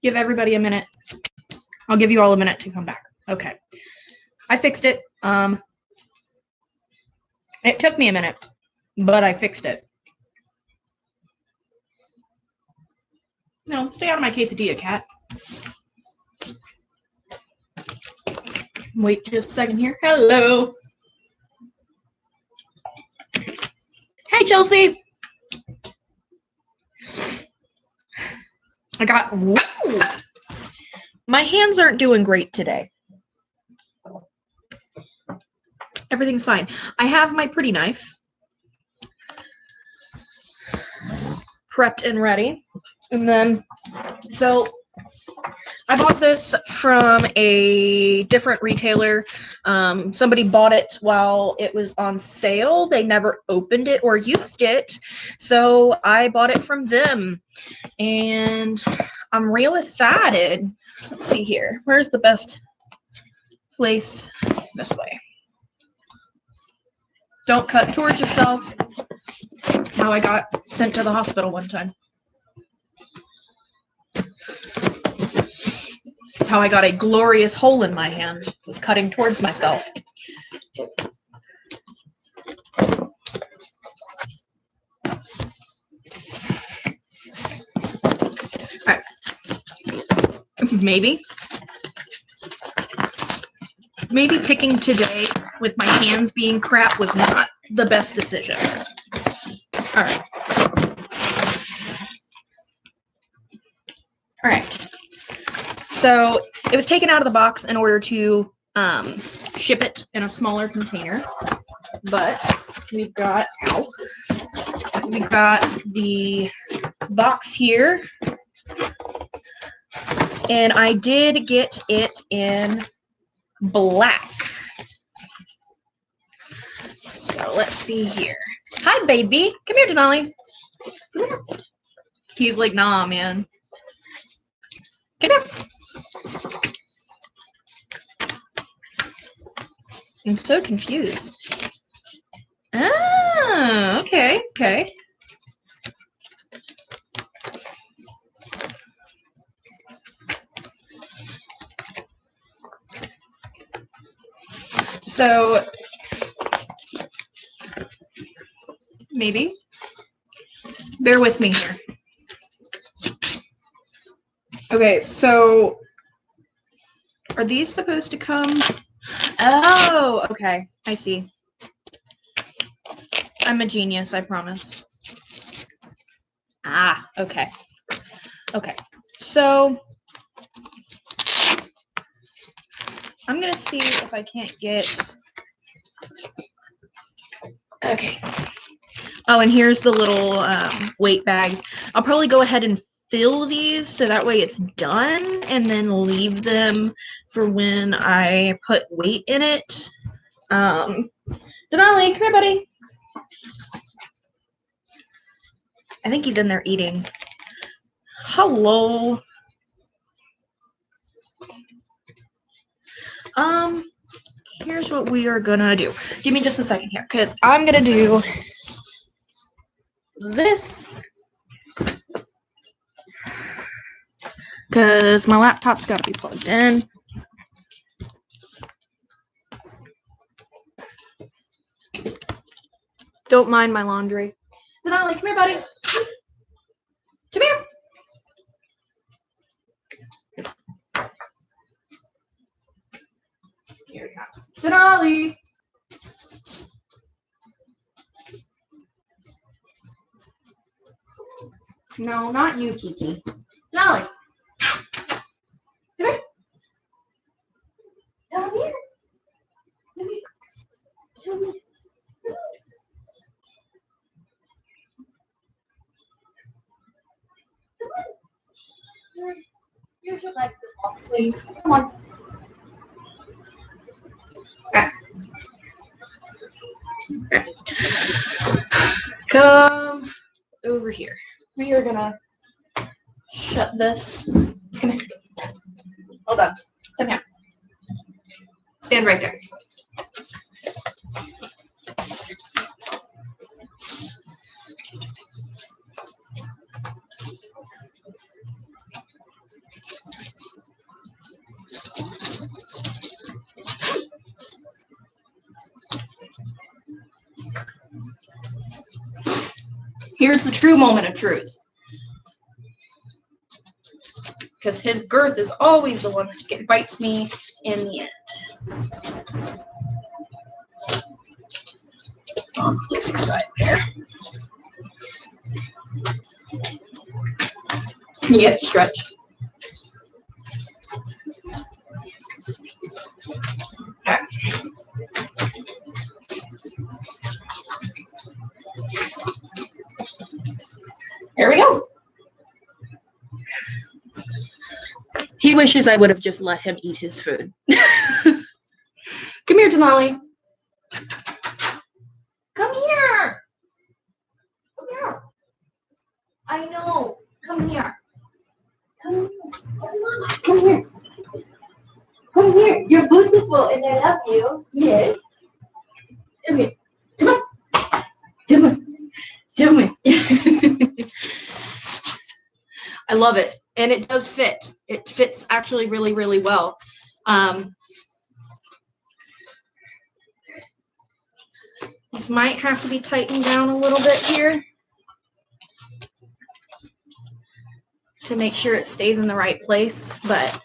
Give everybody a minute. I'll give you all a minute to come back. Okay. I fixed it. It took me a minute, but I fixed it. No, stay out of my quesadilla, cat. Wait just a second here. Hello. Hey, Chelsea. Woo! My hands aren't doing great today. Everything's fine. I have my pretty knife prepped and ready. And then, so I bought this from a different retailer. Somebody bought it while it was on sale. They never opened it or used it. So I bought it from them. And I'm real excited. Let's see here. Where's the best place? This way. Don't cut towards yourselves. That's how I got sent to the hospital one time. That's how I got a glorious hole in my hand. Was cutting towards myself. Alright. Maybe picking today with my hands being crap was not the best decision. All right. All right. So it was taken out of the box in order to ship it in a smaller container. But we've got the box here. And I did get it in black. So let's see here. Hi, baby. Come here, Denali. Come here. He's like, nah, man. Come here. I'm so confused. Ah, okay, okay. So maybe bear with me here. Okay, so are these supposed to come? Oh, okay, I see. I'm a genius, I promise. Ah, okay. Okay, so I'm gonna see if I can't get. Okay. Oh, and here's the little weight bags. I'll probably go ahead and fill these so that way it's done and then leave them for when I put weight in it. Denali, come here, buddy. I think he's in there eating. Hello. Here's what we are gonna do. Give me just a second here, because I'm gonna do this. Because my laptop's gotta be plugged in. Don't mind my laundry. Denali, come here, buddy. Come here. Here he comes. Denali. No, not you, Kiki. Denali. Come here. Come here. Come here. Come here. Use your legs and walk, please. Come on. Okay. Okay. Come over here. We are gonna shut this. Come here. Hold on. Come here. Stand right there. here's the true moment of truth. Because his girth is always the one that bites me in the end. On this side there. You get stretched. Alright. There we go. He wishes I would have just let him eat his food. Come here, Denali. Come here. Come here. I know. Come here. Come here. Come here. Come here. You're beautiful and I love you. Yes. Come here. Come on. Come on. Come on. I love it. And it does fit. It fits actually really, really well. This might have to be tightened down a little bit here to make sure it stays in the right place, but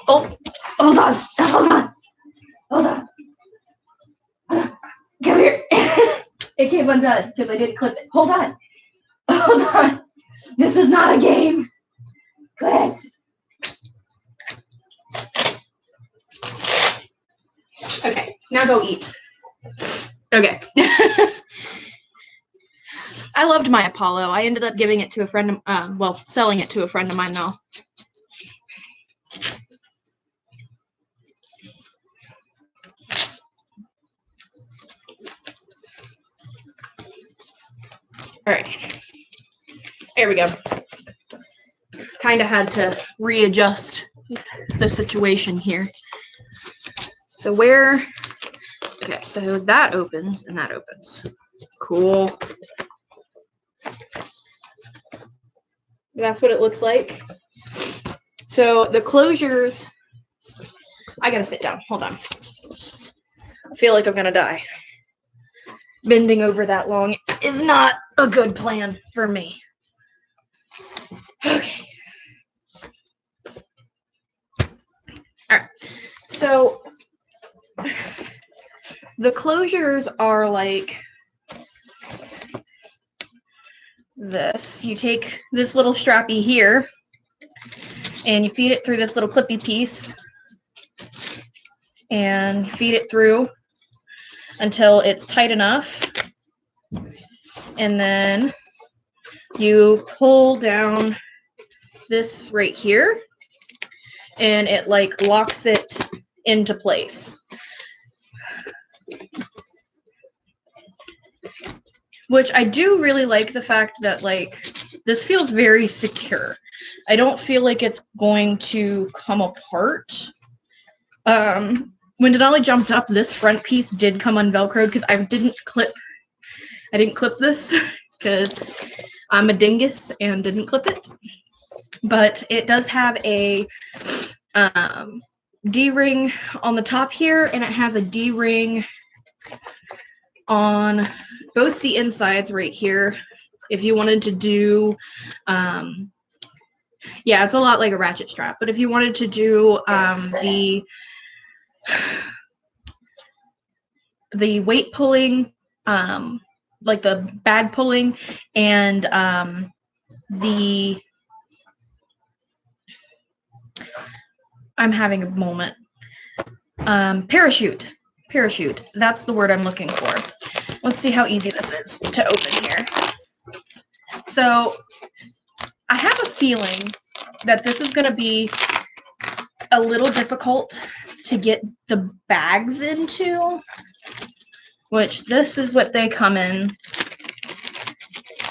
oh, hold on. Hold on. Come here. It came undone because I didn't clip it. Hold on. This is not a game. Go ahead. Okay, now go eat. Okay. I loved my Apollo. I ended up giving it to a friend of, selling it to a friend of mine though. All right, there we go. Kind of had to readjust the situation here. So okay, so that opens and that opens. Cool. That's what it looks like. So the closures, I gotta sit down, hold on. I feel like I'm gonna die. Bending over that long is not a good plan for me. Okay. All right. So the closures are like this. You take this little strappy here and you feed it through this little clippy piece and feed it through until it's tight enough, and then you pull down this right here and it like locks it into place, which I do really like the fact that like this feels very secure. I don't feel like it's going to come apart. When Denali jumped up, this front piece did come unvelcroed because I didn't clip this because I'm a dingus and didn't clip it. But it does have a D-ring on the top here, and it has a D-ring on both the insides right here. If you wanted to do, yeah, it's a lot like a ratchet strap, but if you wanted to do the weight pulling, like the bag pulling, and I'm having a moment. Parachute. That's the word I'm looking for. Let's see how easy this is to open here. So I have a feeling that this is going to be a little difficult to get the bags into, which this is what they come in.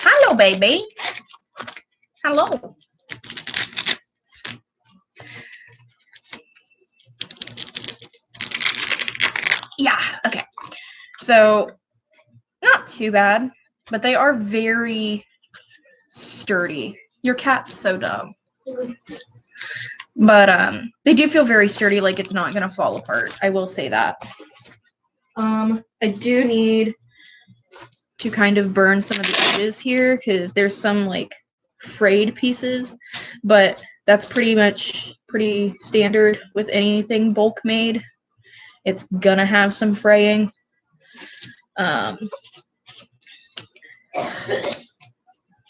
Hello, baby. Hello. Yeah, okay. So not too bad. but they are very sturdy. Your cat's so dumb. But they do feel very sturdy, like it's not gonna fall apart. I will say that. I do need to kind of burn some of the edges here because there's some like frayed pieces, but that's pretty standard with anything bulk made. It's gonna have some fraying.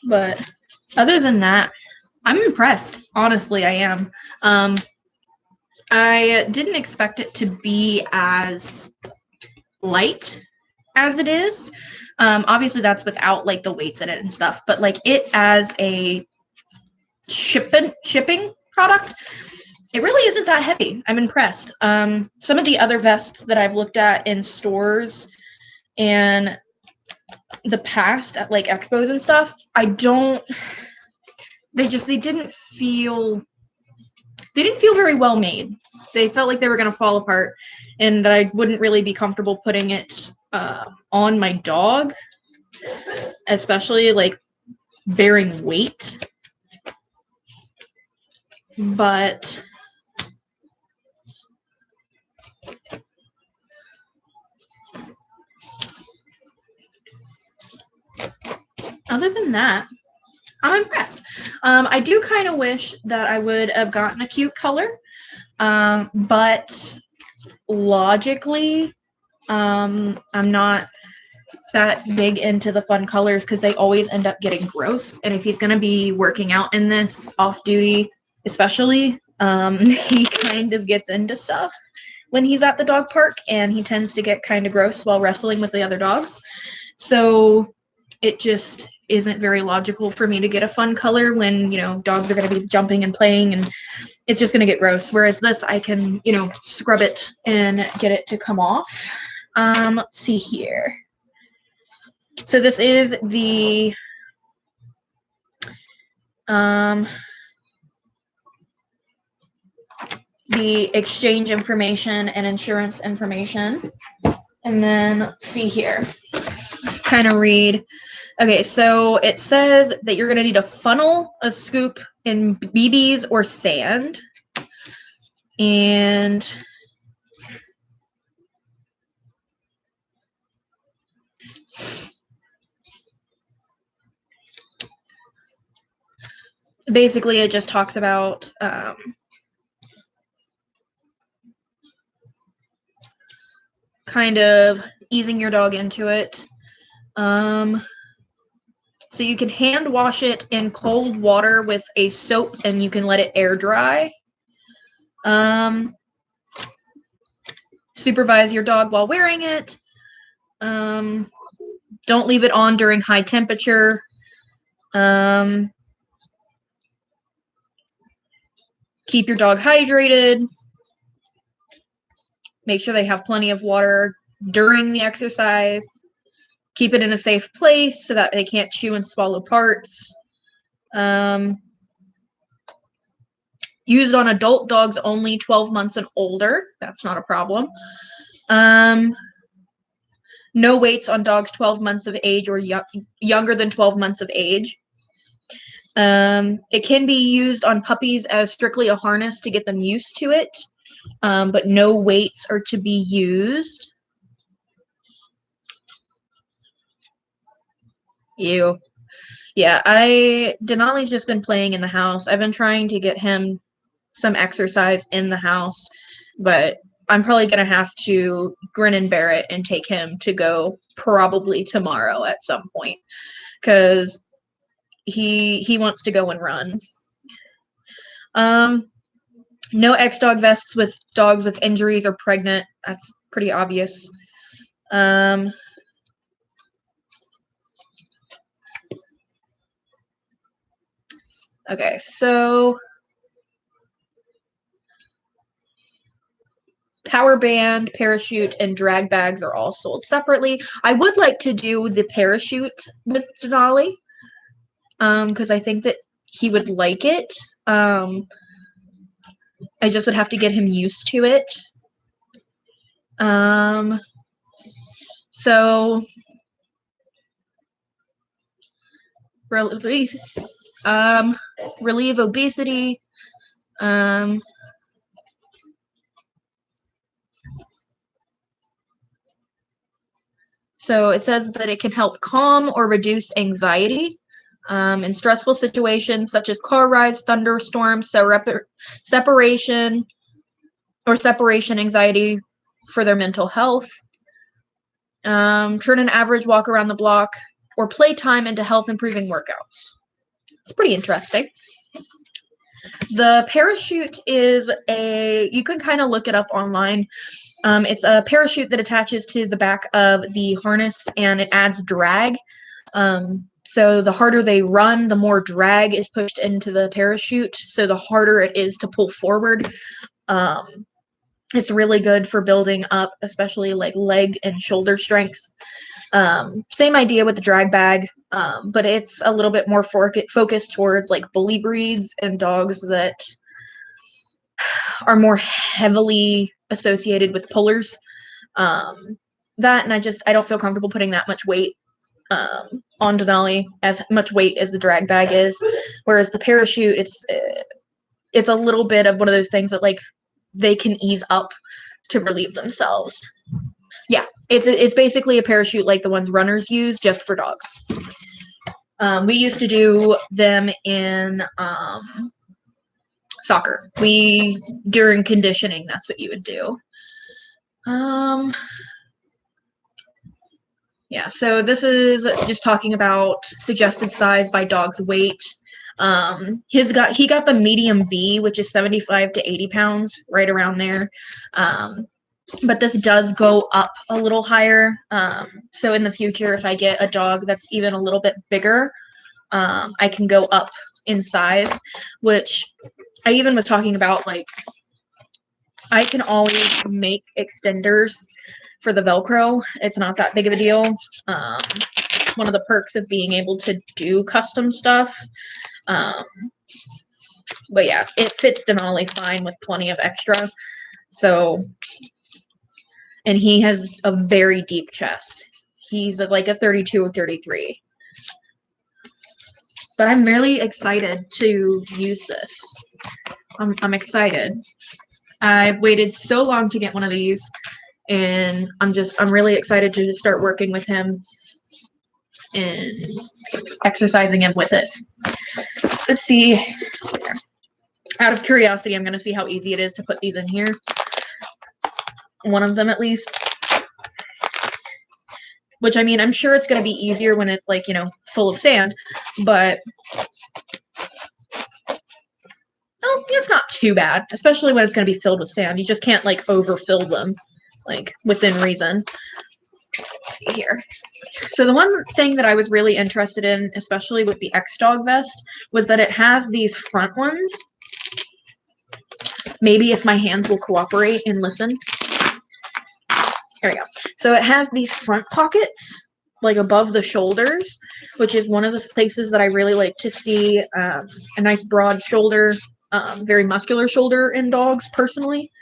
But other than that, I'm impressed. Honestly, I am. I didn't expect it to be as light as it is. Obviously, that's without like the weights in it and stuff. But like it as a shipping product, it really isn't that heavy. I'm impressed. Some of the other vests that I've looked at in stores and the past at like expos and stuff, they didn't feel very well made. They felt like they were going to fall apart and that I wouldn't really be comfortable putting it on my dog, especially like bearing weight. But other than that, I'm impressed. I do kind of wish that I would have gotten a cute color, but logically, I'm not that big into the fun colors because they always end up getting gross. And if he's going to be working out in this off duty, especially, he kind of gets into stuff when he's at the dog park, and he tends to get kind of gross while wrestling with the other dogs. So it just isn't very logical for me to get a fun color when, dogs are going to be jumping and playing, and it's just going to get gross. Whereas this, I can, scrub it and get it to come off. Let's see here. So this is the exchange information and insurance information. And then let's see here. Kind of read. Okay, so it says that you're going to need a funnel, a scoop, and BBs or sand. And basically it just talks about kind of easing your dog into it. So you can hand wash it in cold water with a soap, and you can let it air dry. Supervise your dog while wearing it. Don't leave it on during high temperature. Keep your dog hydrated. Make sure they have plenty of water during the exercise. Keep it in a safe place so that they can't chew and swallow parts. Used on adult dogs only, 12 months and older. That's not a problem. No weights on dogs 12 months of age or younger than 12 months of age. It can be used on puppies as strictly a harness to get them used to it, but no weights are to be used. Ew. Yeah, Denali's just been playing in the house. I've been trying to get him some exercise in the house, but I'm probably going to have to grin and bear it and take him to go probably tomorrow at some point, because he wants to go and run. No Xdog vests with dogs with injuries or pregnant. That's pretty obvious. Okay, so power band, parachute, and drag bags are all sold separately. I would like to do the parachute with Denali, because I think that he would like it. I just would have to get him used to it. So relieve obesity. So it says that it can help calm or reduce anxiety in stressful situations such as car rides, thunderstorms, separation anxiety for their mental health. Turn an average walk around the block or playtime into health-improving workouts. It's pretty interesting. The parachute is you can kind of look it up online. It's a parachute that attaches to the back of the harness, and it adds drag. So the harder they run, the more drag is pushed into the parachute, so the harder it is to pull forward. It's really good for building up, especially like leg and shoulder strength. Same idea with the drag bag, but it's a little bit more focused towards like bully breeds and dogs that are more heavily associated with pullers. That, and I don't feel comfortable putting that much weight on Denali, as much weight as the drag bag is. Whereas the parachute, it's a little bit of one of those things that like they can ease up to relieve themselves. Yeah, it's basically a parachute like the ones runners use, just for dogs. We used to do them in soccer. During conditioning, that's what you would do. Yeah, so this is just talking about suggested size by dog's weight. He got the medium B, which is 75 to 80 pounds, right around there. But this does go up a little higher. So in the future, if I get a dog that's even a little bit bigger, I can go up in size, which I even was talking about, like, I can always make extenders for the Velcro. It's not that big of a deal. One of the perks of being able to do custom stuff. But yeah, it fits Denali fine with plenty of extra. So, and he has a very deep chest. He's like a 32 or 33. But I'm really excited to use this. I'm excited. I've waited so long to get one of these, and I'm really excited to start working with him and exercising him with it. Let's see. Out of curiosity, I'm going to see how easy it is to put these in here. One of them, at least. Which, I mean, I'm sure it's going to be easier when it's, like, you know, full of sand. But oh, it's not too bad. Especially when it's going to be filled with sand. You just can't, like, overfill them, like, within reason. Let's see here. So the one thing that I was really interested in, especially with the Xdog vest, was that it has these front ones. Maybe if my hands will cooperate and listen. There we go. So it has these front pockets, like above the shoulders, which is one of the places that I really like to see a nice broad shoulder, very muscular shoulder in dogs, personally.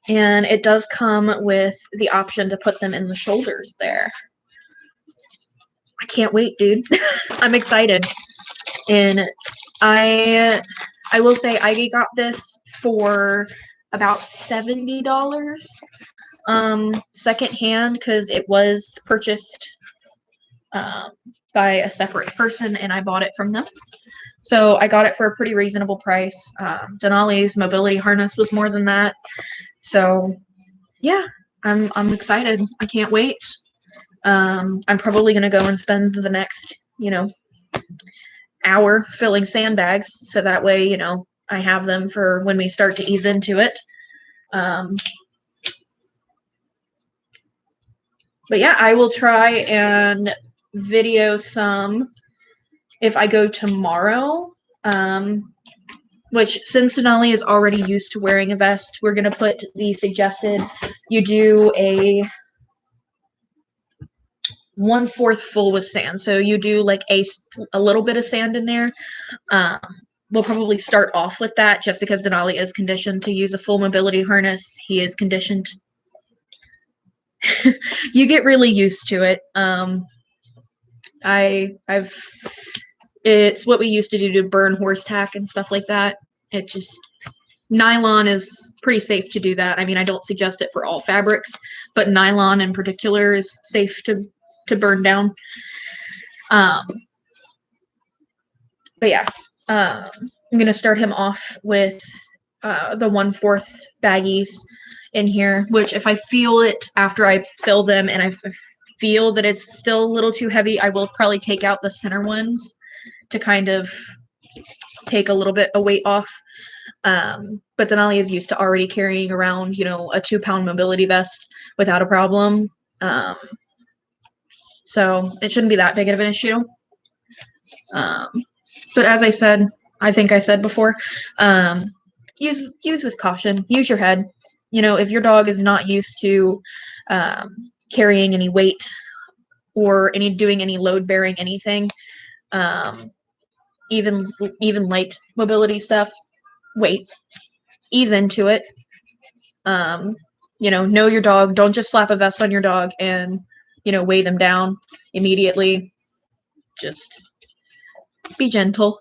And it does come with the option to put them in the shoulders there. I can't wait, dude. I'm excited. And I will say I got this for about $70 secondhand, because it was purchased by a separate person and I bought it from them. So I got it for a pretty reasonable price. Denali's mobility harness was more than that. So yeah, I'm excited. I can't wait. I'm probably gonna go and spend the next, you know, hour filling sandbags, so that way, you know, I have them for when we start to ease into it. But yeah, I will try and video some if I go tomorrow. Which, since Denali is already used to wearing a vest, we're going to put the suggested, you do a 1/4 full with sand. So you do like a little bit of sand in there. We'll probably start off with that, just because Denali is conditioned to use a full mobility harness. He is conditioned. You get really used to it. It's what we used to do to burn horse tack and stuff like that. It just, nylon is pretty safe to do that. I mean, I don't suggest it for all fabrics, but nylon in particular is safe to burn down. But yeah, I'm gonna start him off with the 1/4 baggies in here, which if I feel it after I fill them and I feel that it's still a little too heavy, I will probably take out the center ones to kind of take a little bit of weight off. But Denali is used to already carrying around, you know, a 2-pound mobility vest without a problem. So it shouldn't be that big of an issue. But as I said, I think I said before, use with caution. Use your head. You know, if your dog is not used to carrying any weight or doing any load bearing anything, even light mobility stuff, wait, ease into it. You know your dog. Don't just slap a vest on your dog and, you know, weigh them down immediately. Just be gentle.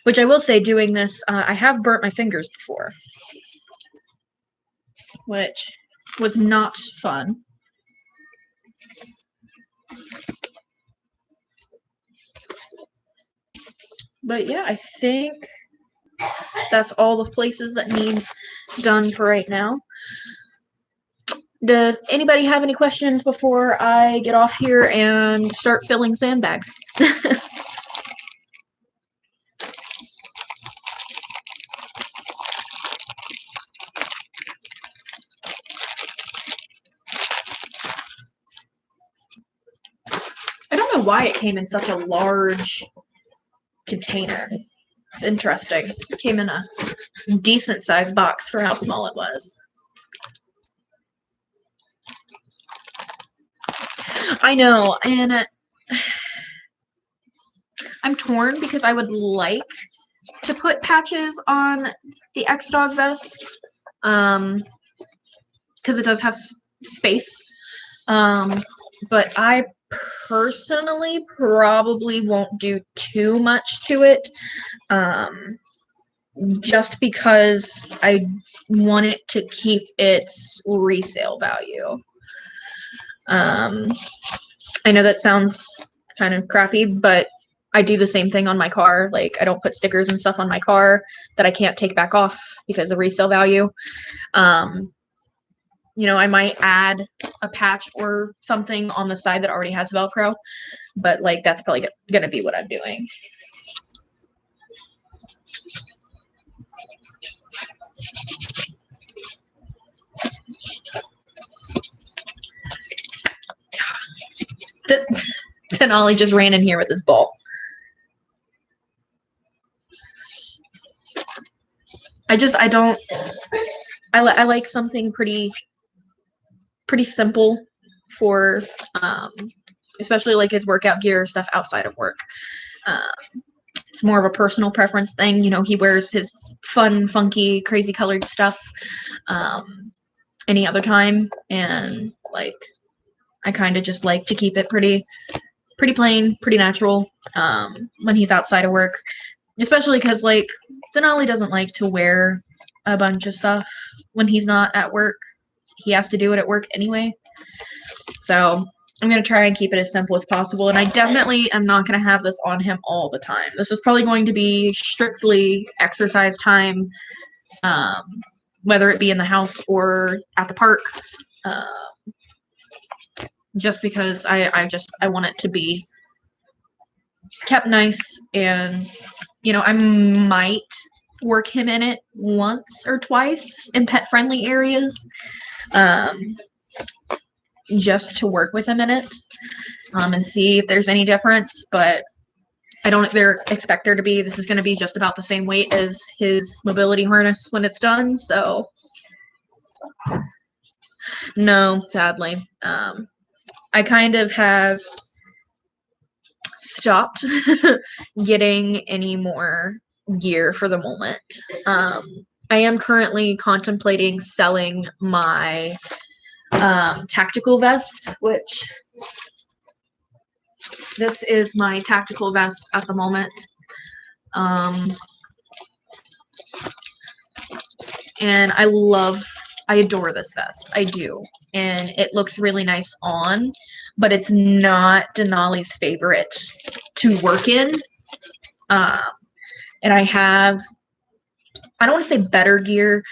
Which I will say, doing this, I have burnt my fingers before, which was not fun. But yeah, I think that's all the places that need done for right now. Does anybody have any questions before I get off here and start filling sandbags? I don't know why it came in such a large container. It's interesting. It came in a decent sized box for how small it was. I know, and I'm torn because I would like to put patches on the Xdog vest, because it does have space. But I personally probably won't do too much to it, just because I want it to keep its resale value. I know that sounds kind of crappy, but I do the same thing on my car. Like, I don't put stickers and stuff on my car that I can't take back off because of resale value. You know, I might add a patch or something on the side that already has Velcro, but like that's probably gonna be what I'm doing. Denali just ran in here with his ball. I like something pretty simple for, especially like his workout gear stuff outside of work. It's more of a personal preference thing. You know, he wears his fun, funky, crazy colored stuff any other time, and like I kind of just like to keep it pretty plain, pretty natural when he's outside of work, especially because like Denali doesn't like to wear a bunch of stuff when he's not at work. He has to do it at work anyway. So I'm going to try and keep it as simple as possible. And I definitely am not going to have this on him all the time. This is probably going to be strictly exercise time, whether it be in the house or at the park. Just because I want it to be kept nice, and you know, I might work him in it once or twice in pet friendly areas, just to work with him in it, and see if there's any difference. But I don't expect there to be. This is going to be just about the same weight as his mobility harness when it's done. So no, sadly. I kind of have stopped getting any more gear for the moment. I am currently contemplating selling my tactical vest, which This is my tactical vest at the moment. And I adore this vest. I do. And it looks really nice on, but it's not Denali's favorite to work in. And I don't want to say better gear,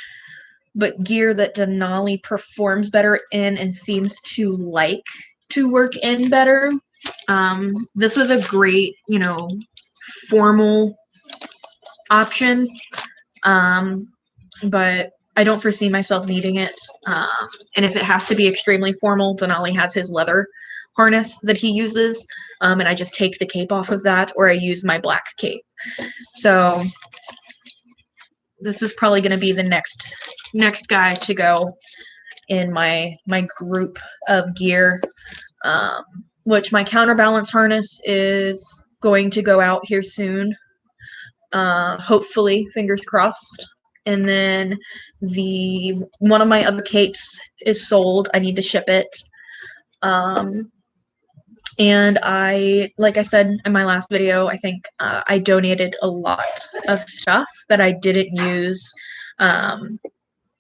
but gear that Denali performs better in and seems to like to work in better. This was a great, formal option, but I don't foresee myself needing it. And if it has to be extremely formal, Denali has his leather harness that he uses, and I just take the cape off of that, or I use my black cape. So this is probably going to be the next guy to go in my group of gear, which my counterbalance harness is going to go out here soon. Hopefully, fingers crossed. And then one of my other capes is sold. I need to ship it. And like I said in my last video, I think I donated a lot of stuff that I didn't use.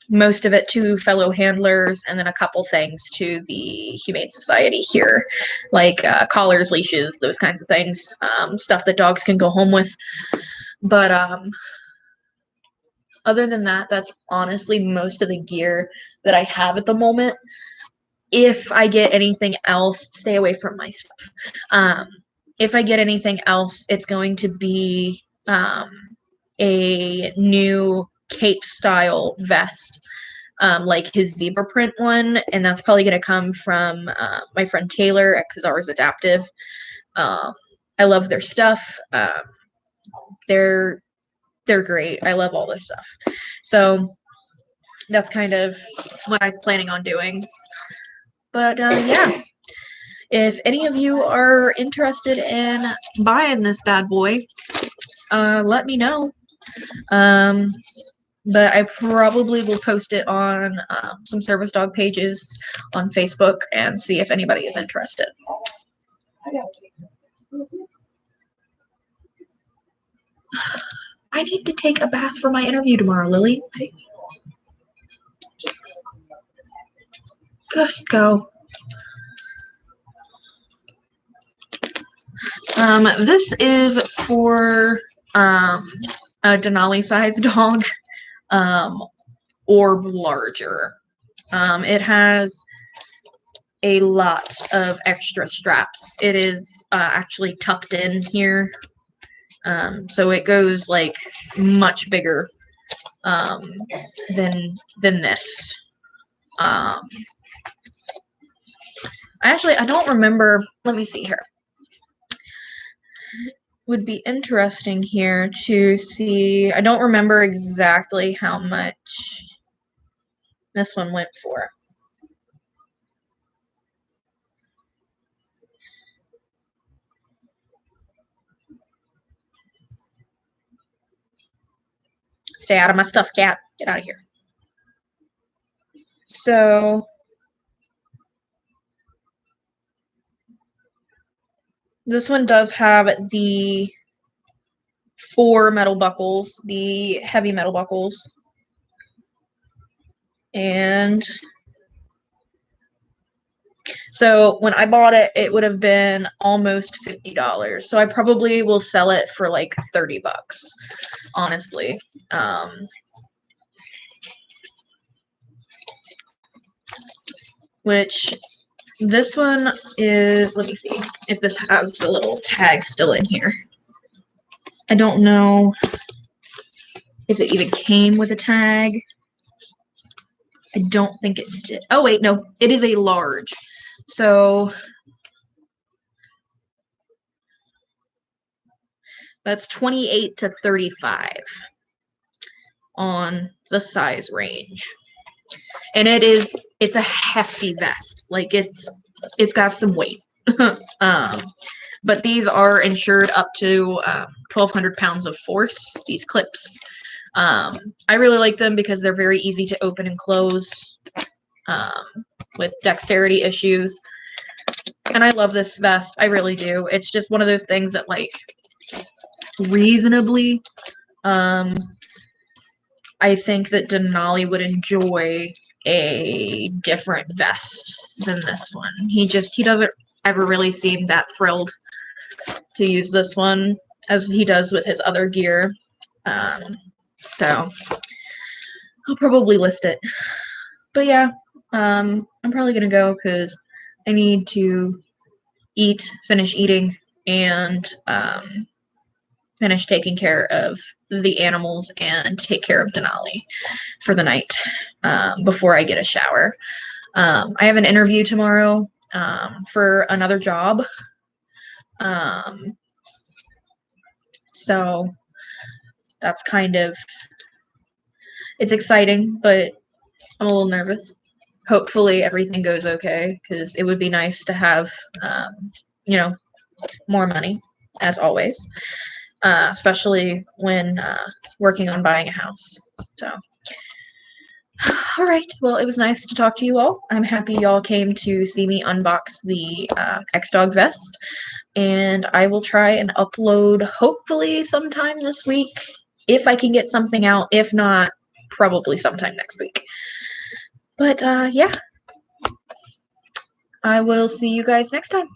Most of it to fellow handlers, and then a couple things to the Humane Society here, like collars, leashes, those kinds of things, stuff that dogs can go home with. But other than that, that's honestly most of the gear that I have at the moment. If I get anything else, stay away from my stuff. If I get anything else, it's going to be a new cape style vest, like his zebra print one, and that's probably going to come from my friend Taylor at Kazar's Adaptive. I love their stuff. They're great. I love all this stuff. So that's kind of what I'm planning on doing. But yeah, if any of you are interested in buying this bad boy, let me know. But I probably will post it on some service dog pages on Facebook and see if anybody is interested. I need to take a bath for my interview tomorrow, Lily. Just go. This is for a Denali-sized dog, or larger. It has a lot of extra straps. It is actually tucked in here, so it goes like much bigger than this. Actually, I don't remember. Let me see here. Would be interesting here to see. I don't remember exactly how much this one went for. Stay out of my stuff, cat. Get out of here. So this one does have the 4 metal buckles, the heavy metal buckles. And so when I bought it, it would have been almost $50. So I probably will sell it for like $30, honestly. Which this one is, let me see if this has the little tag still in here. I don't know if it even came with a tag. I don't think it did. Oh, wait, no. It is a large. So that's 28 to 35 on the size range. And it's a hefty vest. Like it's got some weight. But these are insured up to 1,200 pounds of force, these clips. I really like them because they're very easy to open and close with dexterity issues. And I love this vest. I really do. It's just one of those things that, like, reasonably, I think that Denali would enjoy a different vest than this one. He doesn't ever really seem that thrilled to use this one as he does with his other gear. So I'll probably list it. But yeah, I'm probably gonna go because I need to finish eating, and finish taking care of the animals and take care of Denali for the night before I get a shower. I have an interview tomorrow for another job. So that's it's exciting, but I'm a little nervous. Hopefully everything goes okay, because it would be nice to have, more money, as always. Especially when working on buying a house. So, all right. Well, it was nice to talk to you all. I'm happy y'all came to see me unbox the Xdog vest, and I will try and upload hopefully sometime this week if I can get something out. If not, probably sometime next week. But yeah, I will see you guys next time.